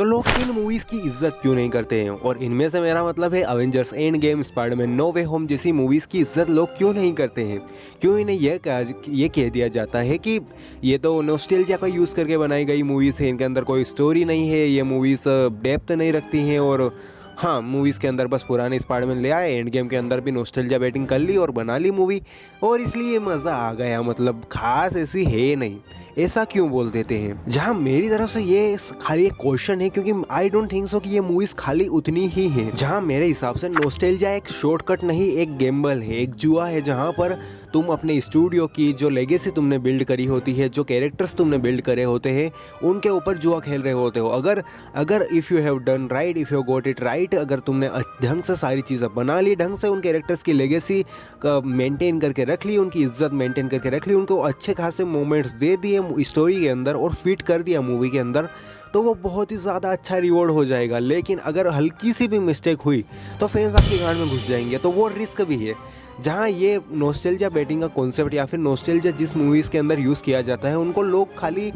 तो लोग इन मूवीज़ की इज्जत क्यों नहीं करते हैं? और इनमें से मेरा मतलब है Avengers Endgame, Spiderman No Way Home जैसी मूवीज़ की इज्जत लोग क्यों नहीं करते हैं? क्यों इन्हें ये कह दिया जाता है कि ये तो नॉस्टैल्जिया का यूज़ करके बनाई गई मूवीज़ है, इनके अंदर कोई स्टोरी नहीं है, ये मूवीज़ डेप्थ नहीं रखती हैं। और हाँ, मूवीज़ के अंदर बस पुराने स्पाइडरमैन ले आए, एंड गेम के अंदर भी नॉस्टैल्जिया बेटिंग कर ली और बना ली मूवी, और इसलिए मज़ा आ गया। मतलब खास ऐसी है नहीं, ऐसा क्यों बोल देते हैं? जहाँ मेरी तरफ से ये खाली एक क्वेश्चन है, क्योंकि आई डोंट थिंक सो कि ये मूवीज खाली उतनी ही है। जहाँ मेरे हिसाब से नॉस्टैल्जिया एक शॉर्टकट नहीं, एक गेम्बल है, एक जुआ है, जहाँ पर तुम अपने स्टूडियो की जो लेगेसी तुमने बिल्ड करी होती है, जो कैरेक्टर्स तुमने बिल्ड करे होते हैं, उनके ऊपर जुआ खेल रहे होते हो। अगर if you have done right, if you got it right, अगर तुमने ढंग से सारी चीज़ें बना ली, ढंग से उन कैरेक्टर्स की लेगेसी मेंटेन करके रख ली, उनकी इज्जत मेंटेन करके रख ली, उनको अच्छे खासे मोमेंट्स दे दिए स्टोरी के अंदर और फिट कर दिया मूवी के अंदर, तो वो बहुत ही ज़्यादा अच्छा रिवॉर्ड हो जाएगा। लेकिन अगर हल्की सी भी मिस्टेक हुई तो फैंस आपकी गांड में घुस जाएंगे, तो वो रिस्क भी है। जहाँ ये नॉस्टैल्जिया बेटिंग का कॉन्सेप्ट या फिर नॉस्टैल्जिया जिस मूवीज़ के अंदर यूज़ किया जाता है, उनको लोग खाली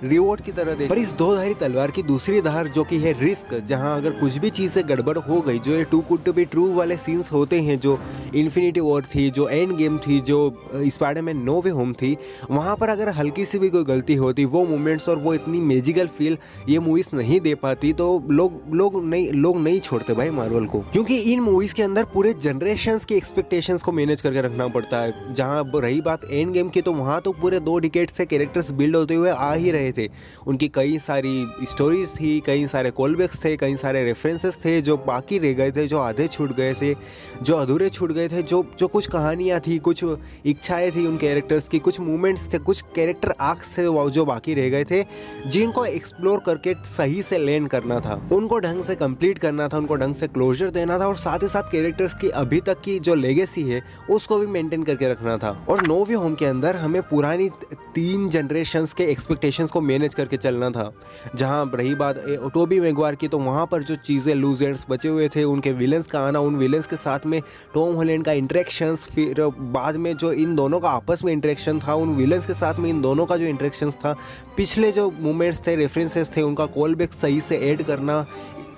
रिवॉर्ड की तरह दे। पर इस दो धारी तलवार की दूसरी धार जो कि है रिस्क, जहां अगर कुछ भी चीज़ से गड़बड़ हो गई, जो ये too good to be true वाले सीन्स होते हैं, जो इन्फिनिटी वॉर थी, जो एंड गेम थी, जो स्पाइडरमैन नो वे होम थी, वहां पर अगर हल्की सी भी कोई गलती होती, वो मोमेंट्स और वो इतनी मैजिकल फील ये मूवीज़ नहीं दे पाती, तो लोग नहीं छोड़ते भाई मार्वल को। क्योंकि इन मूवीज़ के अंदर पूरे जनरेशन्स की एक्सपेक्टेशंस को मैनेज करके रखना पड़ता है। जहाँ रही बात एंड गेम की, तो वहाँ तो पूरे 2 डिकेड से कैरेक्टर्स बिल्ड होते हुए आ ही रहे थे, उनकी कई सारी स्टोरीज थी, कई सारे कॉलबैक्स थे, कई सारे रेफरेंसेस थे जो बाकी रह गए थे, जो आधे छूट गए थे, जो अधूरे छूट गए थे, जो कुछ कहानियाँ थी, कुछ इच्छाएं थी उन कैरेक्टर्स की, कुछ मूवमेंट्स थे, कुछ कैरेक्टर आर्क्स थे जो बाकी रह गए थे, जिनको एक्सप्लोर करके सही से लैंड करना था, उनको ढंग से कंप्लीट करना था, उनको ढंग से क्लोजर देना था, और साथ ही साथ कैरेक्टर्स की अभी तक की जो लेगेसी है उसको भी मेंटेन करके रखना था। और नो वे होम के अंदर हमें पुरानी 3 जनरेशंस के एक्सपेक्टेशंस को मैनेज करके चलना था। जहां रही बात टोबी मैगवायर की, तो वहां पर जो चीज़ें लूज एंड्स बचे हुए थे, उनके विलेंस का आना, उन विलेंस के साथ में टॉम हॉलैंड का इंटरेक्शंस, फिर बाद में जो इन दोनों का आपस में इंटरेक्शन था, उन विलेंस के साथ में इन दोनों का जो इंटरेक्शंस था, पिछले जो मूवमेंट्स थे, रेफरेंसेस थे, उनका कॉल बैक सही से ऐड करना,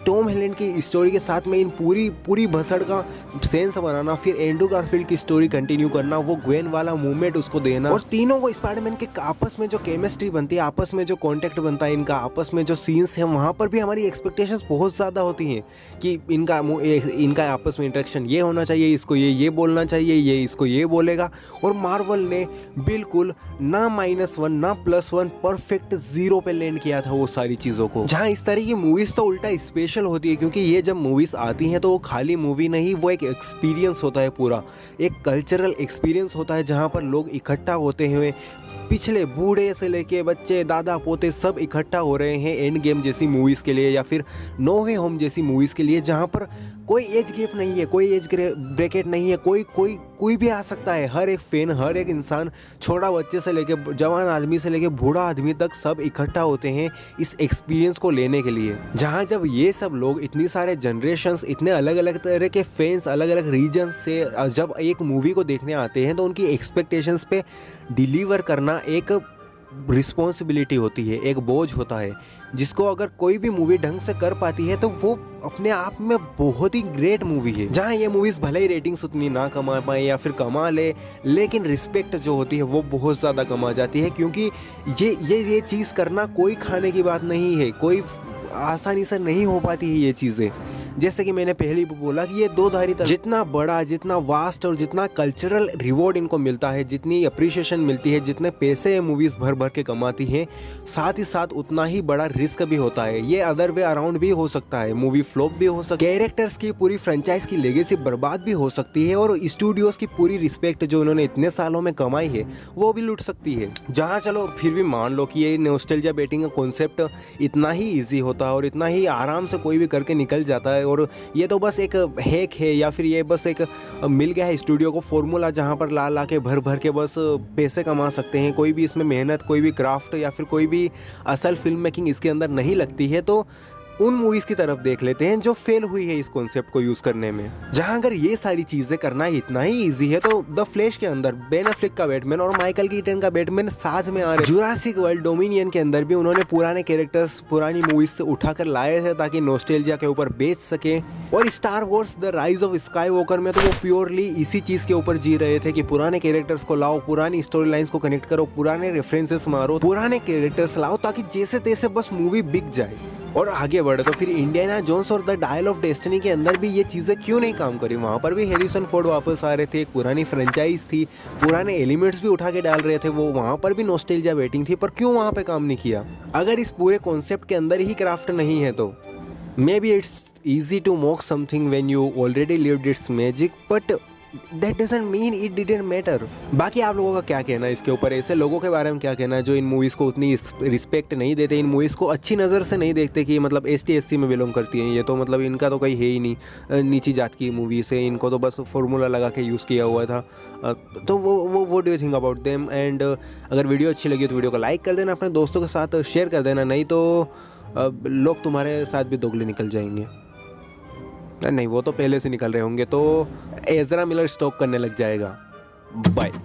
टॉम हॉलैंड की स्टोरी के साथ में इन पूरी भसड़ का सेंस बनाना, फिर एंड्रू गारफील्ड की स्टोरी कंटिन्यू करना, वो ग्वेन वाला मूवमेंट उसको देना, और तीनों को स्पाइडरमैन के आपस में जो केमिस्ट्री बनती है, आपस में जो कॉन्टेक्ट बनता है, इनका आपस में जो सीन्स है, वहाँ पर भी हमारी एक्सपेक्टेशंस बहुत ज़्यादा होती हैं कि इनका आपस में इंटरेक्शन ये होना चाहिए, इसको ये बोलना चाहिए, ये इसको ये बोलेगा। और मार्वल ने बिल्कुल ना -1 ना +1, परफेक्ट 0 पे लैंड किया था वो सारी चीज़ों को। जहाँ इस तरह की मूवीज़ तो उल्टा स्पेशल होती है, क्योंकि ये जब मूवीज आती हैं तो वो खाली मूवी नहीं, वो एक एक्सपीरियंस होता है, पूरा एक कल्चरल एक्सपीरियंस होता है, जहाँ पर लोग इकट्ठा होते हैं, पिछले बूढ़े से लेके बच्चे, दादा पोते सब इकट्ठा हो रहे हैं एंड गेम जैसी मूवीज़ के लिए, या फिर नो वे होम जैसी मूवीज़ के लिए, जहाँ पर कोई एज गैप नहीं है, कोई एज ब्रैकेट नहीं है, कोई भी आ सकता है। हर एक फैन, हर एक इंसान, छोटा बच्चे से लेके जवान आदमी से लेके बूढ़ा आदमी तक सब इकट्ठा होते हैं इस एक्सपीरियंस को लेने के लिए। जहाँ जब ये सब लोग, इतनी सारे जनरेशन्स, इतने अलग अलग तरह के फैंस, अलग अलग रीजन से जब एक मूवी को देखने आते हैं, तो उनकी एक्सपेक्टेशंस पे डिलीवर करना एक रिस्पॉन्सिबिलिटी होती है, एक बोझ होता है, जिसको अगर कोई भी मूवी ढंग से कर पाती है तो वो अपने आप में बहुत ही ग्रेट मूवी है। जहाँ ये मूवीज़ भले ही रेटिंग्स उतनी ना कमा पाए या फिर कमा ले, लेकिन रिस्पेक्ट जो होती है वो बहुत ज़्यादा कमा जाती है, क्योंकि ये चीज़ करना कोई खाने की बात नहीं है, कोई आसानी से नहीं हो पाती है ये चीज़ें। जैसे कि मैंने पहले भी बोला कि ये 2 धारी जितना बड़ा, जितना वास्ट और जितना कल्चरल रिवॉर्ड इनको मिलता है, जितनी अप्रिशिएशन मिलती है, जितने पैसे ये मूवीज़ भर के कमाती हैं, साथ ही साथ उतना ही बड़ा रिस्क भी होता है। ये अदर वे अराउंड भी हो सकता है, मूवी फ्लॉप भी हो सकती है, कैरेक्टर्स की पूरी फ्रेंचाइज की लेगेसी बर्बाद भी हो सकती है, और स्टूडियोज़ की पूरी रिस्पेक्ट जो उन्होंने इतने सालों में कमाई है वो भी लूट सकती है। जहाँ चलो फिर भी मान लो कि ये नॉस्टैल्जिया बेटिंग का कॉन्सेप्ट इतना ही ईजी होता है और इतना ही आराम से कोई भी करके निकल जाता है, और ये तो बस एक हैक है, या फिर ये बस एक मिल गया है स्टूडियो को फॉर्मूला, जहाँ पर ला के भर के बस पैसे कमा सकते हैं, कोई भी इसमें मेहनत, कोई भी क्राफ्ट या फिर कोई भी असल फिल्म मेकिंग इसके अंदर नहीं लगती है, तो उन मूवीज की तरफ देख लेते हैं जो फेल हुई है इस कॉन्सेप्ट को यूज करने में। जहां अगर ये सारी चीजें करना ही इतना ही इजी है तो द फ्लैश के अंदर बेन एफ्लेक का बैटमैन और माइकल कीटन का बैटमैन साथ में आ रहे। जुरासिक वर्ल्ड डोमिनियन के अंदर भी उन्होंने पुराने कैरेक्टर्स पुरानी मूवीज से उठाकर लाए थे ताकि नॉस्टैल्जिया के ऊपर बेच सके। और star Wars the rise of sky walker में तो वो प्योरली इसी चीज के ऊपर जी रहे थे कि पुराने कैरेक्टर्स को लाओ, पुरानी स्टोरी लाइंस को कनेक्ट करो, पुराने रेफरेंसेस मारो, पुराने कैरेक्टर्स लाओ ताकि जैसे तैसे बस मूवी बिक जाए और आगे बढ़े। तो फिर इंडियाना जोन्स और द डायल ऑफ डेस्टिनी के अंदर भी ये चीज़ें क्यों नहीं काम करी? वहाँ पर भी हैरिसन फोर्ड वापस आ रहे थे, एक पुरानी फ्रेंचाइज थी, पुराने एलिमेंट्स भी उठा के डाल रहे थे, वो वहाँ पर भी नॉस्टैल्जिया वेटिंग थी, पर क्यों वहाँ पे काम नहीं किया? अगर इस पूरे कॉन्सेप्ट के अंदर ही क्राफ्ट नहीं है तो may be it's easy to mock something when you already lived its magic, but that doesn't mean it didn't matter। बाकी आप लोगों का क्या कहना है इसके ऊपर? ऐसे लोगों के बारे में क्या कहना है जो इन मूवीज़ को उतनी रिस्पेक्ट नहीं देते, इन मूवीज़ को अच्छी नज़र से नहीं देखते कि मतलब ST SC में बिलोंग करती हैं ये, तो मतलब इनका तो कहीं है ही नहीं, नीची जात की मूवीज़ है, इनको तो बस फॉर्मूला लगा के यूज़ किया हुआ था। तो वो what do you think about them? And अगर वीडियो अच्छी लगी तो वीडियो को लाइक कर देना, अपने दोस्तों के साथ शेयर कर देना, नहीं तो लोग तुम्हारे साथ भी दोगले निकल जाएंगे। नहीं, वो तो पहले से निकल रहे होंगे, तो एज़रा मिलर स्टॉक करने लग जाएगा। बाय।